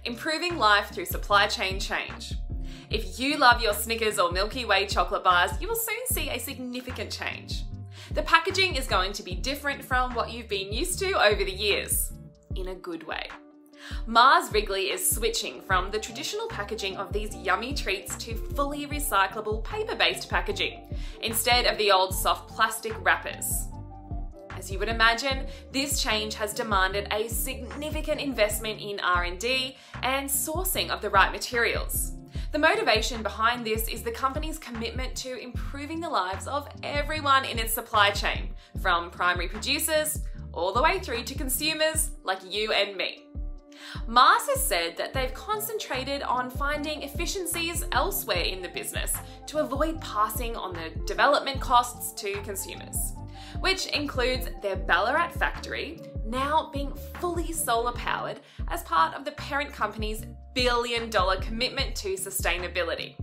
improving life through supply chain change. If you love your Snickers or Milky Way chocolate bars, you will soon see a significant change. The packaging is going to be different from what you've been used to over the years, in a good way. Mars Wrigley is switching from the traditional packaging of these yummy treats to fully recyclable paper-based packaging, instead of the old soft plastic wrappers. As you would imagine, this change has demanded a significant investment in R&D and sourcing of the right materials. The motivation behind this is the company's commitment to improving the lives of everyone in its supply chain, from primary producers all the way through to consumers like you and me. Mars has said that they've concentrated on finding efficiencies elsewhere in the business to avoid passing on the development costs to consumers, which includes their Ballarat factory now being fully solar powered as part of the parent company's billion-dollar commitment to sustainability.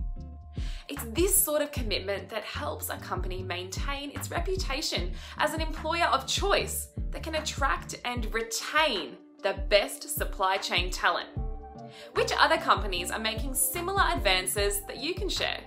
It's this sort of commitment that helps a company maintain its reputation as an employer of choice that can attract and retain the best supply chain talent. Which other companies are making similar advances that you can share?